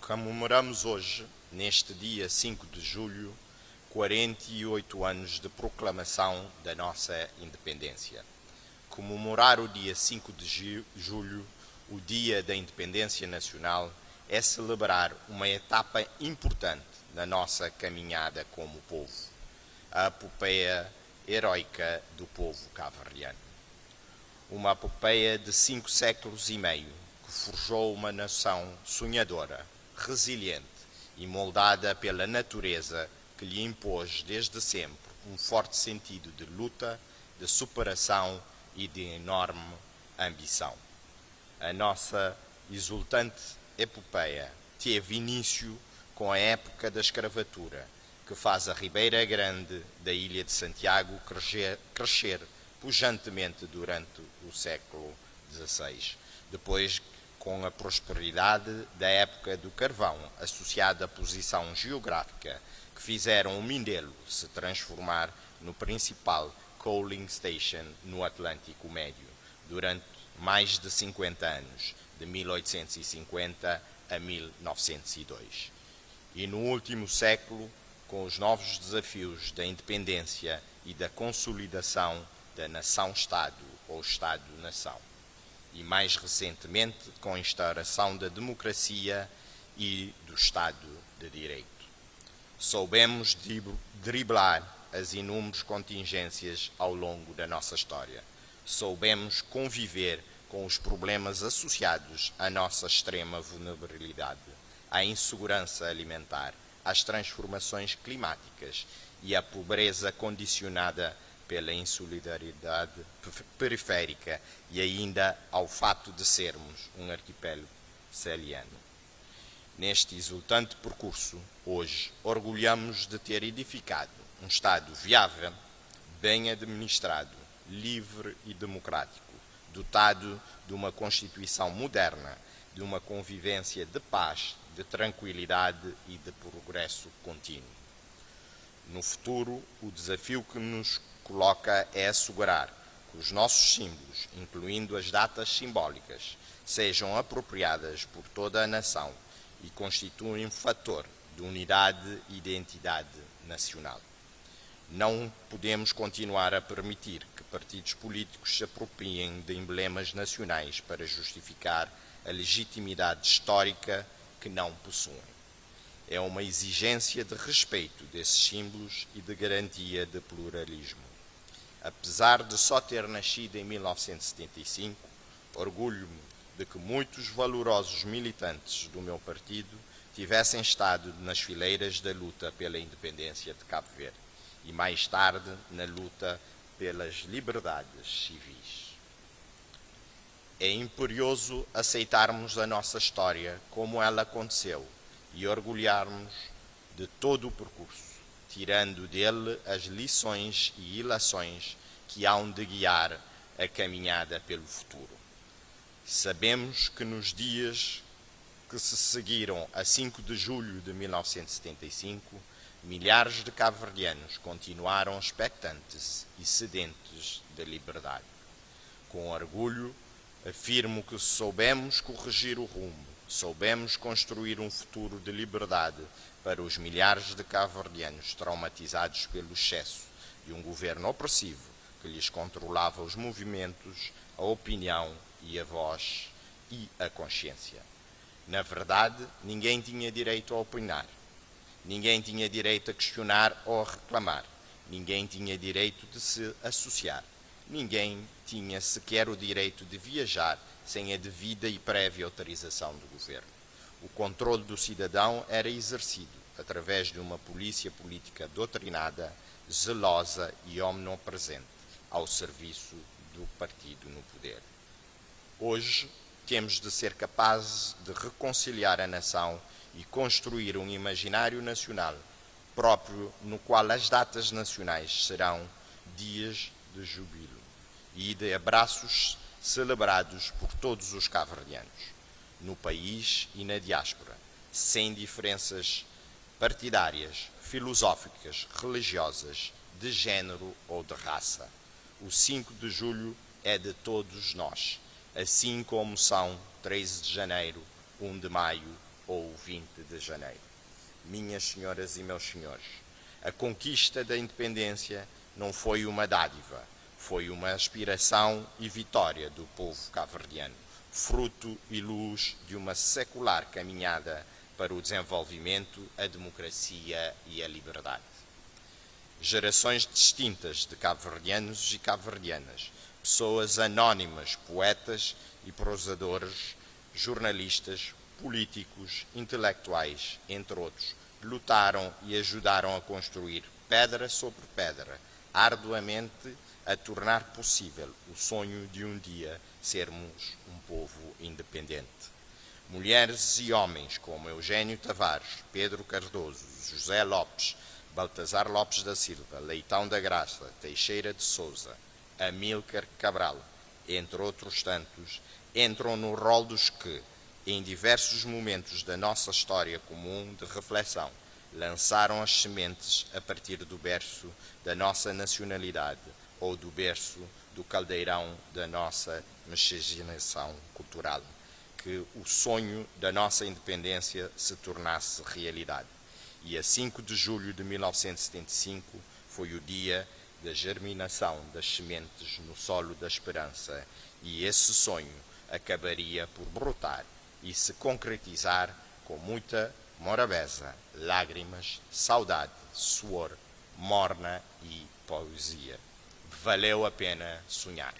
Comemoramos hoje, neste dia 5 de julho, 48 anos de proclamação da nossa independência. Comemorar o dia 5 de julho, o Dia da Independência Nacional, é celebrar uma etapa importante na nossa caminhada como povo, a epopeia heroica do povo cabo-verdiano. Uma epopeia de 5 séculos e meio que forjou uma nação sonhadora, resiliente e moldada pela natureza que lhe impôs desde sempre um forte sentido de luta, de superação e de enorme ambição. A nossa exultante epopeia teve início com a época da escravatura, que faz a Ribeira Grande da Ilha de Santiago crescer pujantemente durante o século XVI. Depois, com a prosperidade da época do carvão, associada à posição geográfica que fizeram o Mindelo se transformar no principal coaling station no Atlântico Médio, durante mais de 50 anos, de 1850 a 1902. E no último século, com os novos desafios da independência e da consolidação da nação-Estado ou Estado-nação. E mais recentemente com a instauração da democracia e do Estado de Direito. Soubemos driblar as inúmeras contingências ao longo da nossa história. Soubemos conviver com os problemas associados à nossa extrema vulnerabilidade, à insegurança alimentar, às transformações climáticas e à pobreza condicionada pela insolidariedade periférica e ainda ao fato de sermos um arquipélago celiano. Neste exultante percurso, hoje, orgulhamos de ter edificado um Estado viável, bem administrado, livre e democrático, dotado de uma Constituição moderna, de uma convivência de paz, de tranquilidade e de progresso contínuo. No futuro, o desafio que nos coloca é assegurar que os nossos símbolos, incluindo as datas simbólicas, sejam apropriadas por toda a nação e constituem um fator de unidade e identidade nacional. Não podemos continuar a permitir que partidos políticos se apropriem de emblemas nacionais para justificar a legitimidade histórica que não possuem. É uma exigência de respeito desses símbolos e de garantia de pluralismo. Apesar de só ter nascido em 1975, orgulho-me de que muitos valorosos militantes do meu partido tivessem estado nas fileiras da luta pela independência de Cabo Verde e mais tarde na luta pelas liberdades civis. É imperioso aceitarmos a nossa história como ela aconteceu e orgulharmos de todo o percurso, tirando dele as lições e ilações que hão de guiar a caminhada pelo futuro. Sabemos que nos dias que se seguiram a 5 de julho de 1975, milhares de cabo-verdianos continuaram expectantes e sedentes de liberdade. Com orgulho, afirmo que soubemos corrigir o rumo, soubemos construir um futuro de liberdade para os milhares de cabo-verdianos traumatizados pelo excesso de um governo opressivo que lhes controlava os movimentos, a opinião e a voz e a consciência. Na verdade, ninguém tinha direito a opinar, ninguém tinha direito a questionar ou a reclamar, ninguém tinha direito de se associar, ninguém tinha sequer o direito de viajar sem a devida e prévia autorização do governo. O controle do cidadão era exercido através de uma polícia política doutrinada, zelosa e omnipresente, ao serviço do partido no poder. Hoje, temos de ser capazes de reconciliar a nação e construir um imaginário nacional próprio no qual as datas nacionais serão dias de júbilo e de abraços celebrados por todos os cabo-verdianos, no país e na diáspora, sem diferenças partidárias, filosóficas, religiosas, de género ou de raça. O 5 de julho é de todos nós, assim como são 13 de janeiro, 1 de maio ou o 20 de janeiro. Minhas senhoras e meus senhores, a conquista da independência não foi uma dádiva, foi uma aspiração e vitória do povo cabo-verdiano, fruto e luz de uma secular caminhada para o desenvolvimento, a democracia e a liberdade. Gerações distintas de cabo-verdianos e cabo-verdianas, pessoas anónimas, poetas e prosadores, jornalistas, políticos, intelectuais, entre outros, lutaram e ajudaram a construir, pedra sobre pedra, arduamente a tornar possível o sonho de um dia sermos um povo independente. Mulheres e homens como Eugênio Tavares, Pedro Cardoso, José Lopes, Baltazar Lopes da Silva, Leitão da Graça, Teixeira de Sousa, Amílcar Cabral, entre outros tantos, entram no rol dos que, em diversos momentos da nossa história comum de reflexão, lançaram as sementes a partir do berço da nossa nacionalidade ou do berço do caldeirão da nossa miscigenação cultural, que o sonho da nossa independência se tornasse realidade. E a 5 de julho de 1975 foi o dia da germinação das sementes no solo da esperança, e esse sonho acabaria por brotar e se concretizar com muita morabeza, lágrimas, saudade, suor, morna e poesia. Valeu a pena sonhar.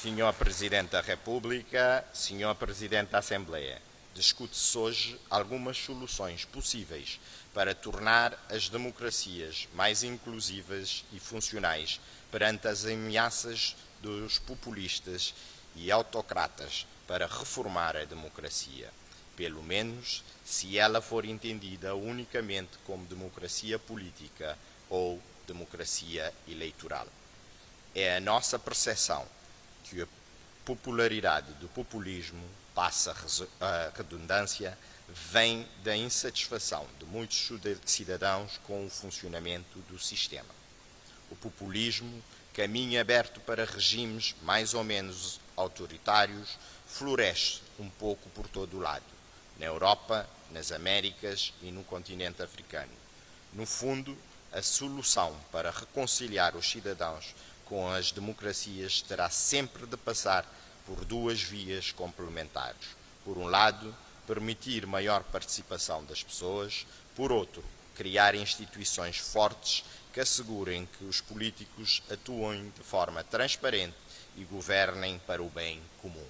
Senhor Presidente da República, Senhor Presidente da Assembleia, discute-se hoje algumas soluções possíveis para tornar as democracias mais inclusivas e funcionais perante as ameaças dos populistas e autocratas para reformar a democracia, pelo menos se ela for entendida unicamente como democracia política ou democracia eleitoral. É a nossa percepção que a popularidade do populismo, passa a redundância, vem da insatisfação de muitos cidadãos com o funcionamento do sistema. O populismo, caminho aberto para regimes mais ou menos autoritários, floresce um pouco por todo o lado, na Europa, nas Américas e no continente africano. No fundo, a solução para reconciliar os cidadãos com as democracias terá sempre de passar por duas vias complementares. Por um lado, permitir maior participação das pessoas, por outro, criar instituições fortes que assegurem que os políticos atuem de forma transparente e governem para o bem comum.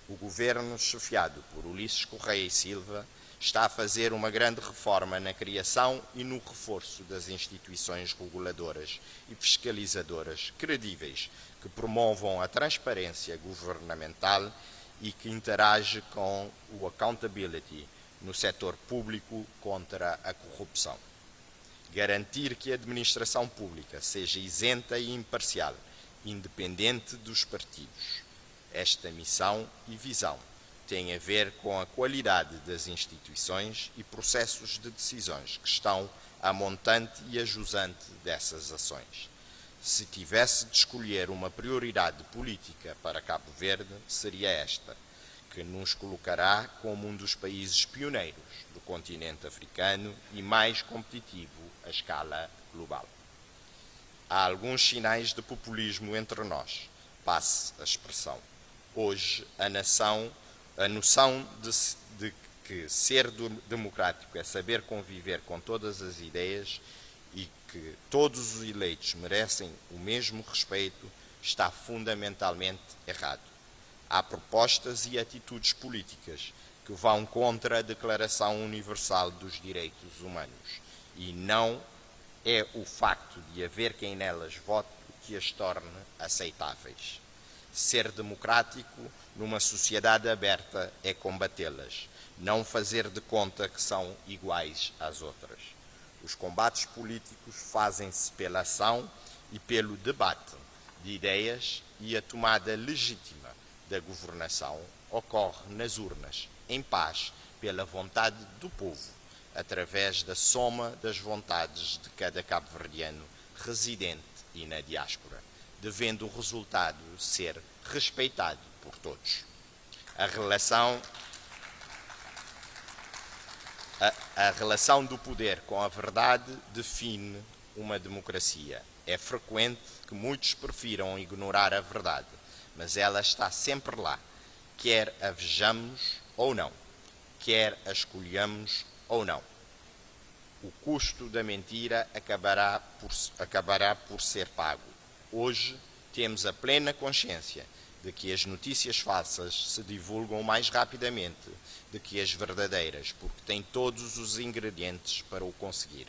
O governo, chefiado por Ulisses Correia e Silva, está a fazer uma grande reforma na criação e no reforço das instituições reguladoras e fiscalizadoras credíveis que promovam a transparência governamental e que interage com o accountability no setor público contra a corrupção. Garantir que a administração pública seja isenta e imparcial, independente dos partidos. Esta missão e visão tem a ver com a qualidade das instituições e processos de decisões que estão a montante e a jusante dessas ações. Se tivesse de escolher uma prioridade política para Cabo Verde, seria esta, que nos colocará como um dos países pioneiros do continente africano e mais competitivo à escala global. Há alguns sinais de populismo entre nós, passe a expressão. Hoje, a noção de que ser democrático é saber conviver com todas as ideias e que todos os eleitos merecem o mesmo respeito está fundamentalmente errado. Há propostas e atitudes políticas que vão contra a Declaração Universal dos Direitos Humanos e não é o facto de haver quem nelas vote que as torne aceitáveis. Ser democrático numa sociedade aberta é combatê-las, não fazer de conta que são iguais às outras. Os combates políticos fazem-se pela ação e pelo debate de ideias e a tomada legítima da governação ocorre nas urnas, em paz, pela vontade do povo, através da soma das vontades de cada cabo-verdiano residente e na diáspora, devendo o resultado ser respeitado por todos. A relação do poder com a verdade define uma democracia. É frequente que muitos prefiram ignorar a verdade, mas ela está sempre lá, quer a vejamos ou não, quer a escolhamos ou não. O custo da mentira acabará por ser pago. Hoje temos a plena consciência de que as notícias falsas se divulgam mais rapidamente do que as verdadeiras, porque têm todos os ingredientes para o conseguir,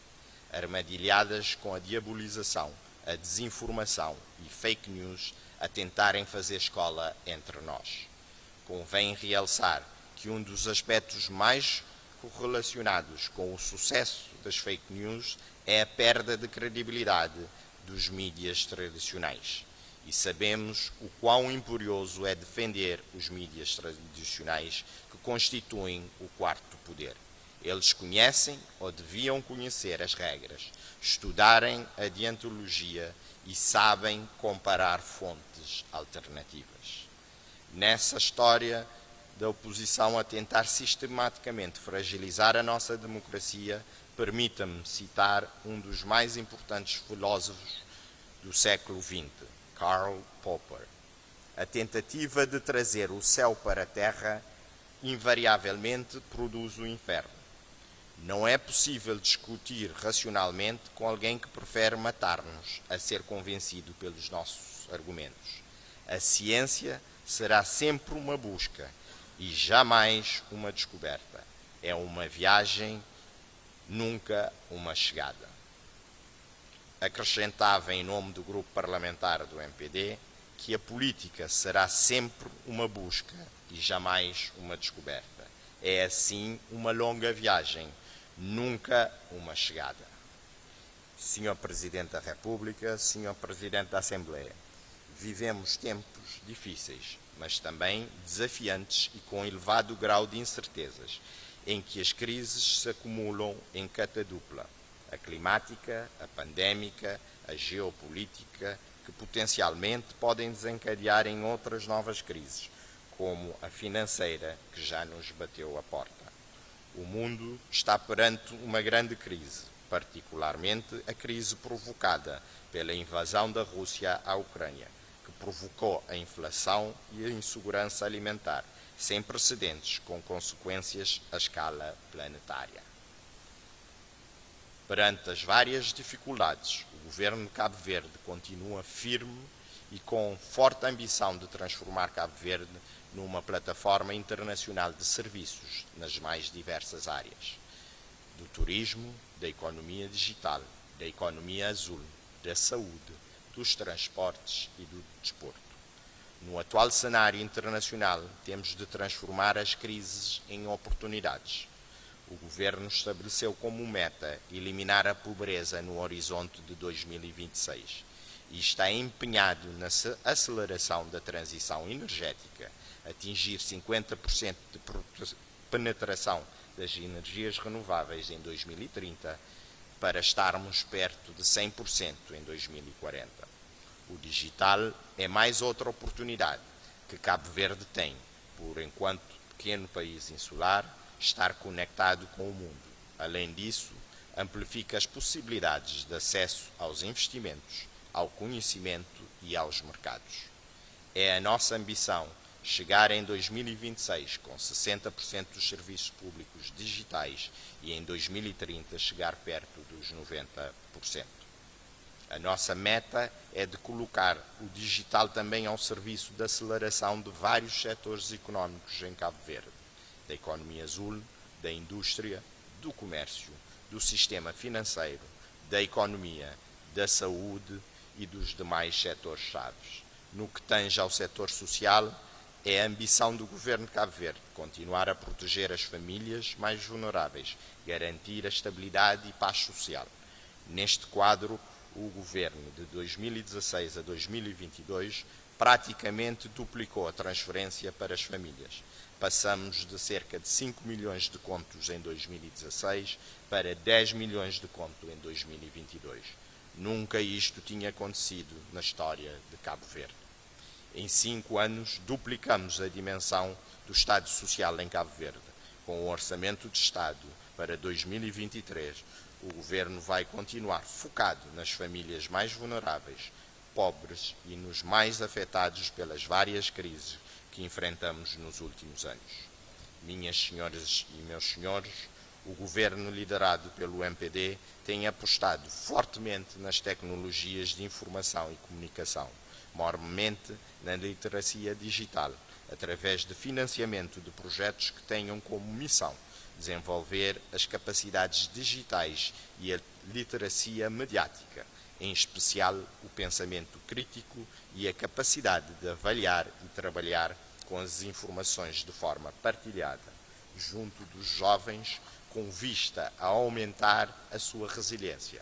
armadilhadas com a diabolização, a desinformação e fake news a tentarem fazer escola entre nós. Convém realçar que um dos aspectos mais correlacionados com o sucesso das fake news é a perda de credibilidade dos mídias tradicionais. E sabemos o quão imperioso é defender os mídias tradicionais que constituem o quarto poder. Eles conhecem ou deviam conhecer as regras, estudarem a deontologia e sabem comparar fontes alternativas. Nessa história da oposição a tentar sistematicamente fragilizar a nossa democracia, permita-me citar um dos mais importantes filósofos do século XX, Karl Popper. A tentativa de trazer o céu para a terra invariavelmente produz o inferno. Não é possível discutir racionalmente com alguém que prefere matar-nos a ser convencido pelos nossos argumentos. A ciência será sempre uma busca e jamais uma descoberta. É uma viagem, nunca uma chegada. Acrescentava, em nome do grupo parlamentar do MPD, que a política será sempre uma busca e jamais uma descoberta. É, assim, uma longa viagem, nunca uma chegada. Senhor Presidente da República, Senhor Presidente da Assembleia, vivemos tempos difíceis, mas também desafiantes e com elevado grau de incertezas, em que as crises se acumulam em catadupla: a climática, a pandémica, a geopolítica, que potencialmente podem desencadear em outras novas crises, como a financeira, que já nos bateu a porta. O mundo está perante uma grande crise, particularmente a crise provocada pela invasão da Rússia à Ucrânia, que provocou a inflação e a insegurança alimentar, sem precedentes, com consequências à escala planetária. Perante as várias dificuldades, o governo de Cabo Verde continua firme e com forte ambição de transformar Cabo Verde numa plataforma internacional de serviços nas mais diversas áreas: do turismo, da economia digital, da economia azul, da saúde, dos transportes e do desporto. No atual cenário internacional, temos de transformar as crises em oportunidades. O governo estabeleceu como meta eliminar a pobreza no horizonte de 2026 e está empenhado na aceleração da transição energética, atingir 50% de penetração das energias renováveis em 2030, para estarmos perto de 100% em 2040. O digital é mais outra oportunidade que Cabo Verde tem, por enquanto pequeno país insular, estar conectado com o mundo. Além disso, amplifica as possibilidades de acesso aos investimentos, ao conhecimento e aos mercados. É a nossa ambição chegar em 2026 com 60% dos serviços públicos digitais e em 2030 chegar perto dos 90%. A nossa meta é de colocar o digital também ao serviço da aceleração de vários setores económicos em Cabo Verde: da economia azul, da indústria, do comércio, do sistema financeiro, da economia, da saúde e dos demais setores-chave. No que tange ao setor social, é a ambição do governo de Cabo Verde continuar a proteger as famílias mais vulneráveis, garantir a estabilidade e paz social. Neste quadro, o governo de 2016 a 2022 praticamente duplicou a transferência para as famílias. Passamos de cerca de 5 milhões de contos em 2016 para 10 milhões de contos em 2022. Nunca isto tinha acontecido na história de Cabo Verde. Em 5 anos, duplicamos a dimensão do Estado Social em Cabo Verde. Com o Orçamento de Estado para 2023, o Governo vai continuar focado nas famílias mais vulneráveis, pobres e nos mais afetados pelas várias crises que enfrentamos nos últimos anos. Minhas senhoras e meus senhores, o Governo liderado pelo MPD tem apostado fortemente nas tecnologias de informação e comunicação, maiormente na literacia digital, através de financiamento de projetos que tenham como missão desenvolver as capacidades digitais e a literacia mediática, em especial o pensamento crítico e a capacidade de avaliar e trabalhar com as informações de forma partilhada, junto dos jovens, com vista a aumentar a sua resiliência.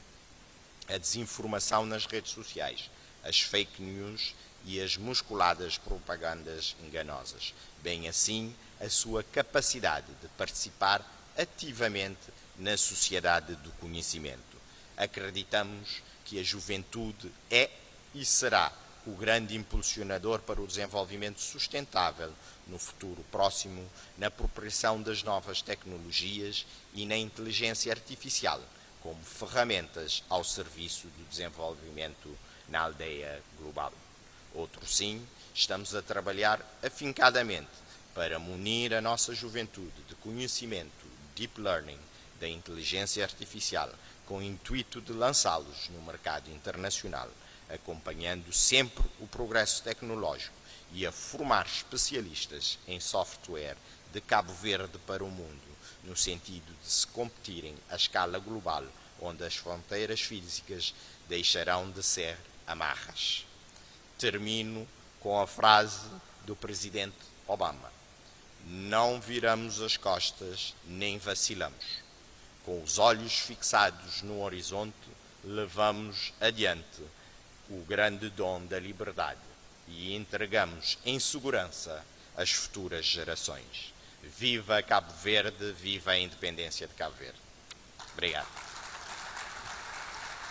A desinformação nas redes sociais, as fake news e as musculadas propagandas enganosas, bem assim a sua capacidade de participar ativamente na sociedade do conhecimento. Acreditamos que a juventude é e será o grande impulsionador para o desenvolvimento sustentável no futuro próximo, na apropriação das novas tecnologias e na inteligência artificial, como ferramentas ao serviço do desenvolvimento na aldeia global. Outro sim, estamos a trabalhar afincadamente para munir a nossa juventude de conhecimento, deep learning, da inteligência artificial, com o intuito de lançá-los no mercado internacional, acompanhando sempre o progresso tecnológico e a formar especialistas em software de Cabo Verde para o mundo, no sentido de se competirem à escala global, onde as fronteiras físicas deixarão de ser amarras. Termino com a frase do presidente Obama: não viramos as costas nem vacilamos. Com os olhos fixados no horizonte, levamos adiante o grande dom da liberdade e entregamos em segurança às futuras gerações. Viva Cabo Verde, viva a independência de Cabo Verde. Obrigado.